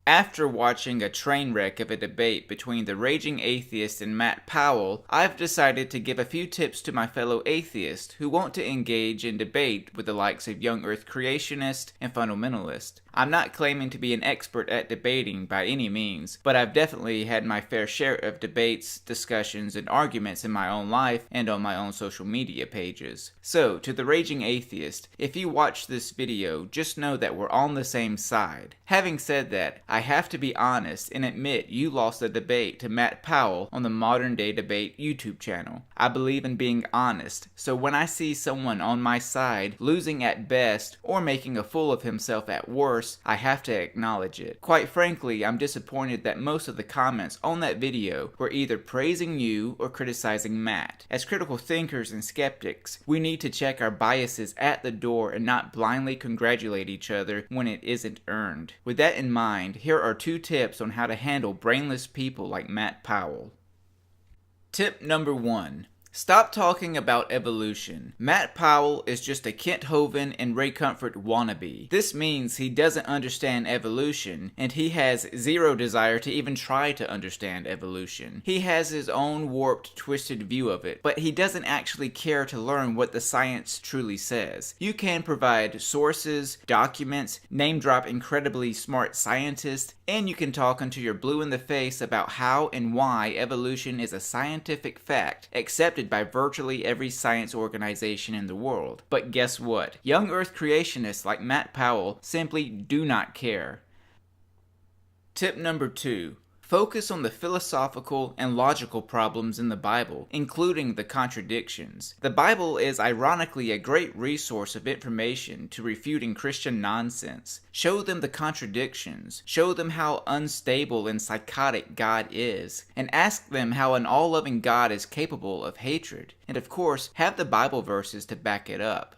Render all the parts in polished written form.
After watching a train wreck of a debate between the Raging Atheist and Matt Powell, I've decided to give a few tips to my fellow atheists who want to engage in debate with the likes of young earth creationists and fundamentalists. I'm not claiming to be an expert at debating by any means, but I've definitely had my fair share of debates, discussions, and arguments in my own life and on my own social media pages. So, to the Raging Atheist, if you watch this video, just know that we're on the same side. Having said that, I have to be honest and admit you lost a debate to Matt Powell on the Modern Day Debate YouTube channel. I believe in being honest, so when I see someone on my side losing at best or making a fool of himself at worst, I have to acknowledge it. Quite frankly, I'm disappointed that most of the comments on that video were either praising you or criticizing Matt. As critical thinkers and skeptics, we need to check our biases at the door and not blindly congratulate each other when it isn't earned. With that in mind, here are 2 tips on how to handle brainless people like Matt Powell. Tip number 1. Stop talking about evolution. Matt Powell is just a Kent Hovind and Ray Comfort wannabe. This means he doesn't understand evolution, and he has zero desire to even try to understand evolution. He has his own warped, twisted view of it, but he doesn't actually care to learn what the science truly says. You can provide sources, documents, name drop incredibly smart scientists, and you can talk until you're blue in the face about how and why evolution is a scientific fact accepted by virtually every science organization in the world. But guess what? Young earth creationists like Matt Powell simply do not care. Tip number 2. Focus on the philosophical and logical problems in the Bible, including the contradictions. The Bible is ironically a great resource of information to refuting Christian nonsense. Show them the contradictions, show them how unstable and psychotic God is, and ask them how an all-loving God is capable of hatred. And of course, have the Bible verses to back it up.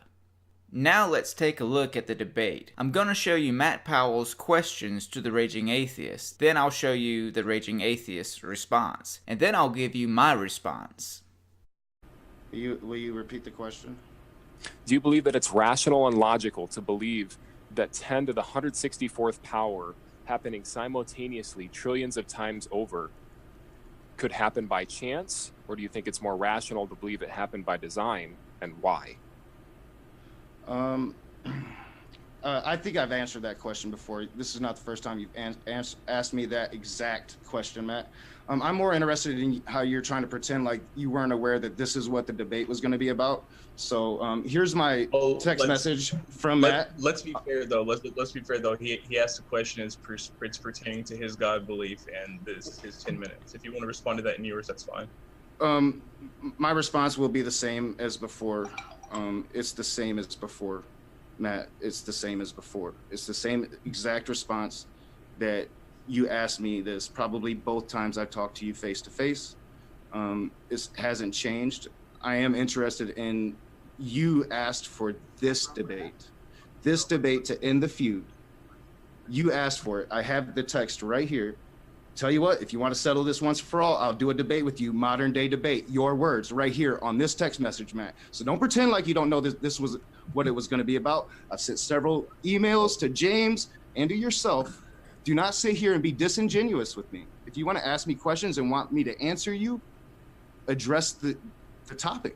Now let's take a look at the debate. I'm going to show you Matt Powell's questions to the Raging Atheist. Then I'll show you the Raging Atheist's response. And then I'll give you my response. Will you repeat the question? Do you believe that it's rational and logical to believe that 10 to the 164th power happening simultaneously trillions of times over could happen by chance? Or do you think it's more rational to believe it happened by design, and why? I think I've answered that question before. This is not the first time you've asked me that exact question, Matt. I'm more interested in how you're trying to pretend like you weren't aware that this is what the debate was going to be about. So here's my text message from Matt. Let's be fair, though. Let's be fair, though. He asked the question it's pertaining to his God belief, and this is his 10 minutes. If you want to respond to that in yours, that's fine. My response will be the same as before. It's the same as before, Matt. It's the same as before. It's the same exact response that you asked me this probably both times I've talked to you face to face. It hasn't changed. I am interested in, you asked for this debate to end the feud. You asked for it. I have the text right here. Tell you what, if you want to settle this once for all, I'll do a debate with you, modern day debate, your words right here on this text message, Matt. So don't pretend like you don't know this was what it was going to be about. I've sent several emails to James and to yourself. Do not sit here and be disingenuous with me. If you want to ask me questions and want me to answer you, address the topic.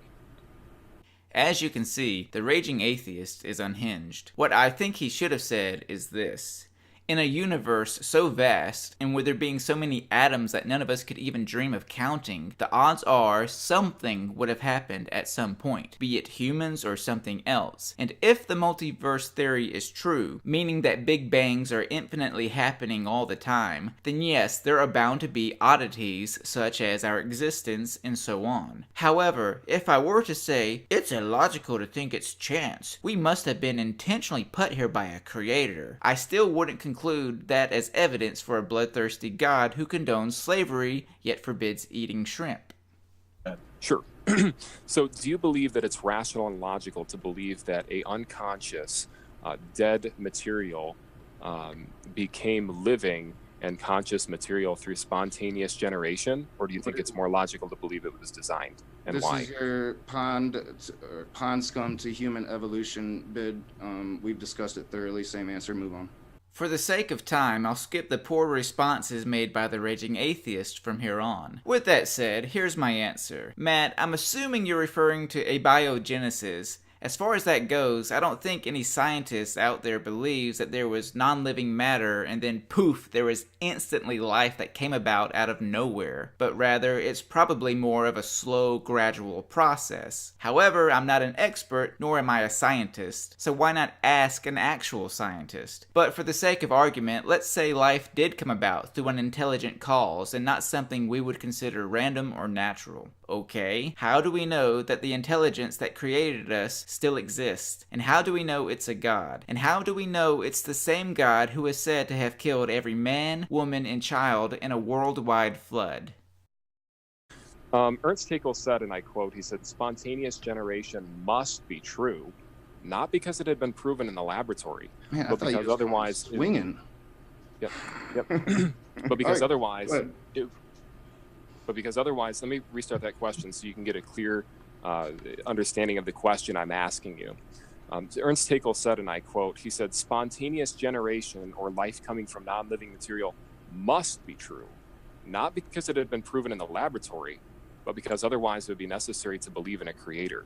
As you can see, the Raging Atheist is unhinged. What I think he should have said is this. In a universe so vast, and with there being so many atoms that none of us could even dream of counting, the odds are something would have happened at some point, be it humans or something else. And if the multiverse theory is true, meaning that Big Bangs are infinitely happening all the time, then yes, there are bound to be oddities such as our existence and so on. However, if I were to say, it's illogical to think it's chance, we must have been intentionally put here by a creator, I still wouldn't conclude that as evidence for a bloodthirsty God who condones slavery yet forbids eating shrimp. Sure. So do you believe that it's rational and logical to believe that a unconscious dead material became living and conscious material through spontaneous generation? Or do you think it's more logical to believe it was designed, and this why? This is your pond scum to human evolution bid. We've discussed it thoroughly. Same answer. Move on. For the sake of time, I'll skip the poor responses made by the Raging Atheist from here on. With that said, here's my answer. Matt, I'm assuming you're referring to abiogenesis. As far as that goes, I don't think any scientist out there believes that there was non-living matter and then poof, there was instantly life that came about out of nowhere, but rather it's probably more of a slow, gradual process. However, I'm not an expert, nor am I a scientist, so why not ask an actual scientist? But for the sake of argument, let's say life did come about through an intelligent cause and not something we would consider random or natural. Okay, how do we know that the intelligence that created us still exists? And how do we know it's a God? And how do we know it's the same God who is said to have killed every man, woman, and child in a worldwide flood? Ernst Haeckel said, and I quote, he said, "Spontaneous generation must be true, not because it had been proven in the laboratory, Man, but because otherwise..." Swinging. Yep. But because Right, otherwise... go ahead. But because otherwise, let me restart that question so you can get a clear understanding of the question I'm asking you. Ernst Haeckel said, and I quote, he said, "Spontaneous generation or life coming from non-living material must be true, not because it had been proven in the laboratory, but because otherwise it would be necessary to believe in a creator."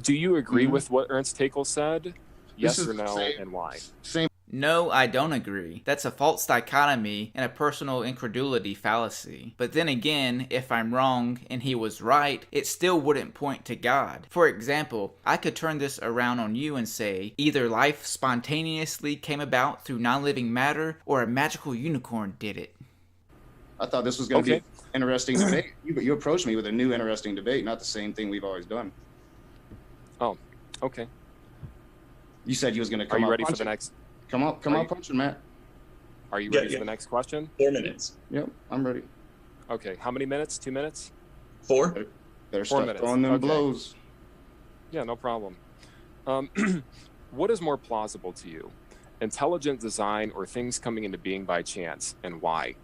Do you agree with what Ernst Haeckel said? Yes or no, and why? Same. No, I don't agree. That's a false dichotomy and a personal incredulity fallacy. But then again, if I'm wrong and he was right, it still wouldn't point to God. For example, I could turn this around on you and say, either life spontaneously came about through non-living matter, or a magical unicorn did it. I thought this was going to be an interesting debate. You approached me with a new interesting debate, not the same thing we've always done. Oh, okay. You said you was going to come Are you up ready for punching. the next? Come up punching, Matt. Are you ready for the next question? 4 minutes. Yep, I'm ready. Okay, how many minutes? 2 minutes? 4? Better 4 start minutes. throwing them Okay. blows. Yeah, no problem. What is more plausible to you? Intelligent design or things coming into being by chance, and why?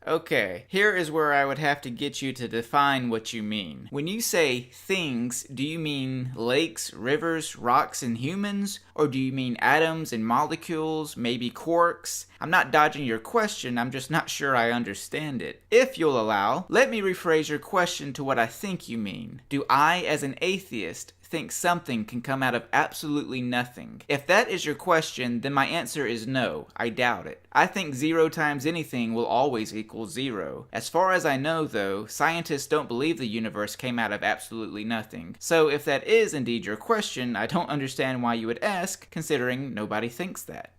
Okay, here is where I would have to get you to define what you mean. When you say things, do you mean lakes, rivers, rocks, and humans? Or do you mean atoms and molecules, maybe quarks? I'm not dodging your question, I'm just not sure I understand it. If you'll allow, let me rephrase your question to what I think you mean. Do I, as an atheist, think something can come out of absolutely nothing? If that is your question, then my answer is no, I doubt it. I think 0 times anything will always equal 0. As far as I know, though, scientists don't believe the universe came out of absolutely nothing. So if that is indeed your question, I don't understand why you would ask, considering nobody thinks that.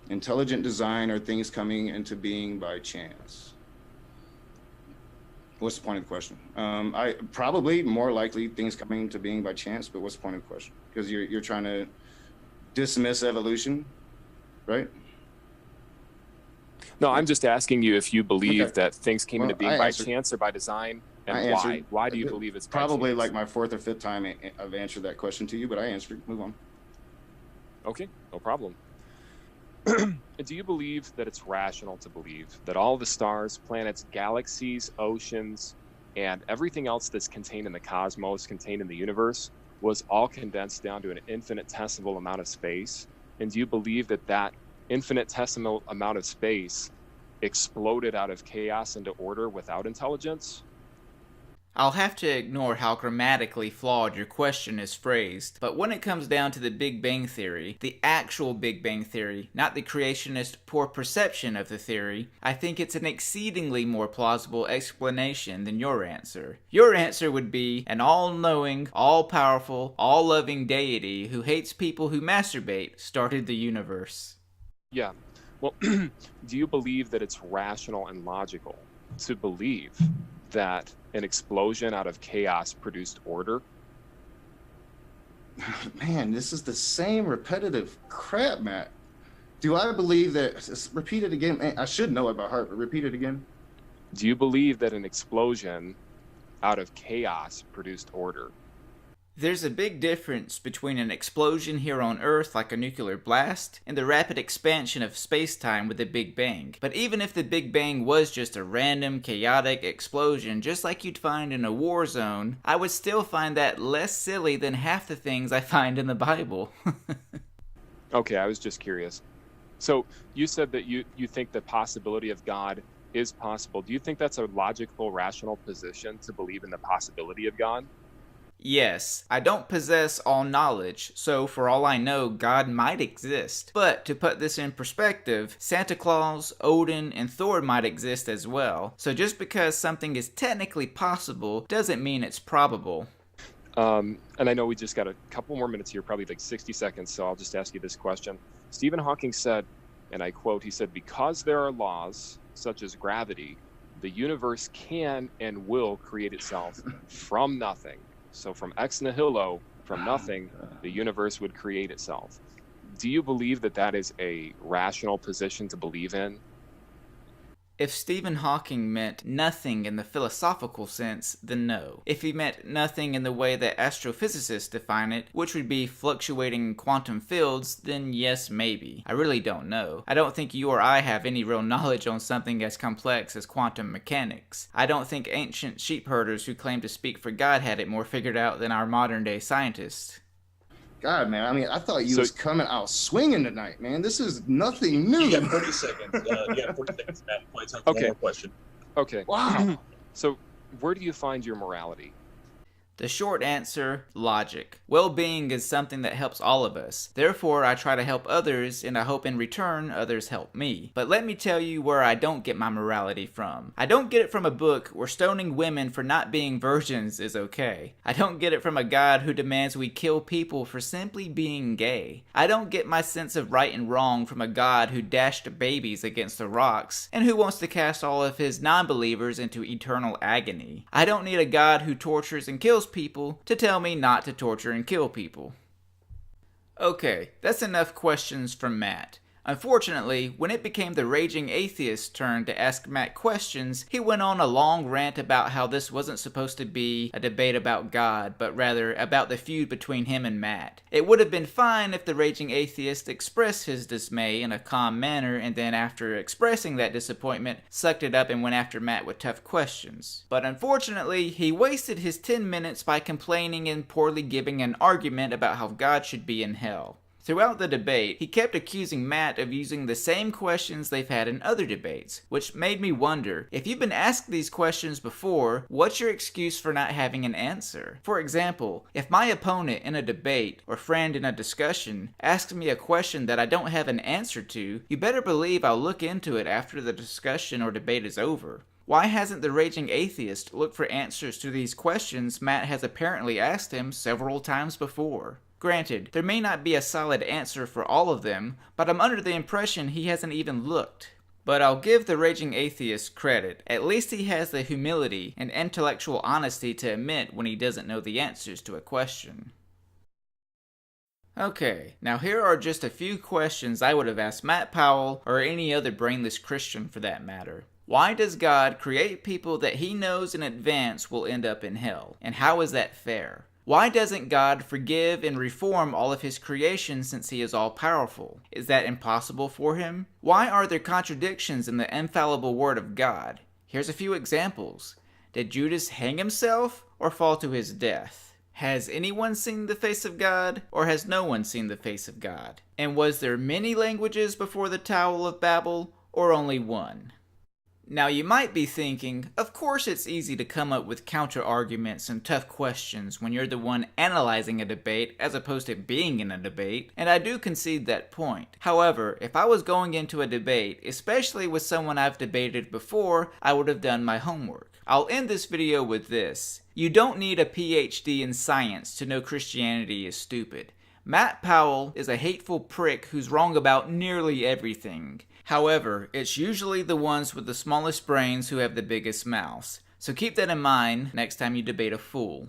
Intelligent design are things coming into being by chance. What's the point of the question? I probably more likely things coming to being by chance, but what's the point of the question? Because you're trying to dismiss evolution, right? No, I'm just asking you if you believe that things came into being by answered. chance or by design, and I why? answered. Why do you believe it's by Probably chance? like my 4th or 5th time I've answered that question to you, but I answered. Move on. Okay, no problem. Do you believe that it's rational to believe that all the stars, planets, galaxies, oceans, and everything else that's contained in the cosmos, contained in the universe, was all condensed down to an infinitesimal amount of space? And do you believe that that infinitesimal amount of space exploded out of chaos into order without intelligence? I'll have to ignore how grammatically flawed your question is phrased, but when it comes down to the Big Bang Theory, the actual Big Bang Theory, not the creationist poor perception of the theory, I think it's an exceedingly more plausible explanation than your answer. Your answer would be an all-knowing, all-powerful, all-loving deity who hates people who masturbate started the universe. Yeah. Well, do you believe that it's rational and logical to believe that an explosion out of chaos produced order? Man, this is the same repetitive crap, Matt. Do I believe that? Repeat it again. Man, I should know it by heart, but repeat it again. Do you believe that an explosion out of chaos produced order? There's a big difference between an explosion here on Earth like a nuclear blast and the rapid expansion of space-time with the Big Bang. But even if the Big Bang was just a random, chaotic explosion just like you'd find in a war zone, I would still find that less silly than half the things I find in the Bible. Okay, I was just curious. So you said that you think the possibility of God is possible. Do you think that's a logical, rational position to believe in the possibility of God? Yes, I don't possess all knowledge, so for all I know, God might exist. But to put this in perspective, Santa Claus, Odin, and Thor might exist as well. So just because something is technically possible doesn't mean it's probable. And I know we just got a couple more minutes here, probably like 60 seconds, so I'll just ask you this question. Stephen Hawking said, and I quote, he said, "Because there are laws such as gravity, the universe can and will create itself from nothing." So from ex nihilo, from nothing, the universe would create itself. Do you believe that that is a rational position to believe in? If Stephen Hawking meant nothing in the philosophical sense, then no. If he meant nothing in the way that astrophysicists define it, which would be fluctuating quantum fields, then yes, maybe. I really don't know. I don't think you or I have any real knowledge on something as complex as quantum mechanics. I don't think ancient sheep herders who claim to speak for God had it more figured out than our modern day scientists. God, man, I mean, I thought you was coming out swinging tonight, man. This is nothing new. You got 40 seconds. You got 40 seconds, Matt. Probably time for one more question. Okay. Wow. So where do you find your morality? The short answer, logic. Well-being is something that helps all of us. Therefore, I try to help others, and I hope in return others help me. But let me tell you where I don't get my morality from. I don't get it from a book where stoning women for not being virgins is okay. I don't get it from a God who demands we kill people for simply being gay. I don't get my sense of right and wrong from a God who dashed babies against the rocks, and who wants to cast all of his non-believers into eternal agony. I don't need a God who tortures and kills people to tell me not to torture and kill people. Okay, that's enough questions from Matt. Unfortunately, when it became the Raging Atheist's turn to ask Matt questions, he went on a long rant about how this wasn't supposed to be a debate about God, but rather about the feud between him and Matt. It would have been fine if the Raging Atheist expressed his dismay in a calm manner and then after expressing that disappointment, sucked it up and went after Matt with tough questions. But unfortunately, he wasted his 10 minutes by complaining and poorly giving an argument about how God should be in hell. Throughout the debate, he kept accusing Matt of using the same questions they've had in other debates, which made me wonder, if you've been asked these questions before, what's your excuse for not having an answer? For example, if my opponent in a debate or friend in a discussion asks me a question that I don't have an answer to, you better believe I'll look into it after the discussion or debate is over. Why hasn't the Raging Atheist looked for answers to these questions Matt has apparently asked him several times before? Granted, there may not be a solid answer for all of them, but I'm under the impression he hasn't even looked. But I'll give the Raging Atheist credit. At least he has the humility and intellectual honesty to admit when he doesn't know the answers to a question. Okay, now here are just a few questions I would have asked Matt Powell or any other brainless Christian for that matter. Why does God create people that he knows in advance will end up in hell? And how is that fair? Why doesn't God forgive and reform all of his creation since he is all-powerful? Is that impossible for him? Why are there contradictions in the infallible word of God? Here's a few examples. Did Judas hang himself or fall to his death? Has anyone seen the face of God, or has no one seen the face of God? And was there many languages before the Tower of Babel, or only one? Now you might be thinking, of course it's easy to come up with counter-arguments and tough questions when you're the one analyzing a debate as opposed to being in a debate, and I do concede that point. However, if I was going into a debate, especially with someone I've debated before, I would have done my homework. I'll end this video with this. You don't need a PhD in science to know Christianity is stupid. Matt Powell is a hateful prick who's wrong about nearly everything. However, it's usually the ones with the smallest brains who have the biggest mouths. So keep that in mind next time you debate a fool.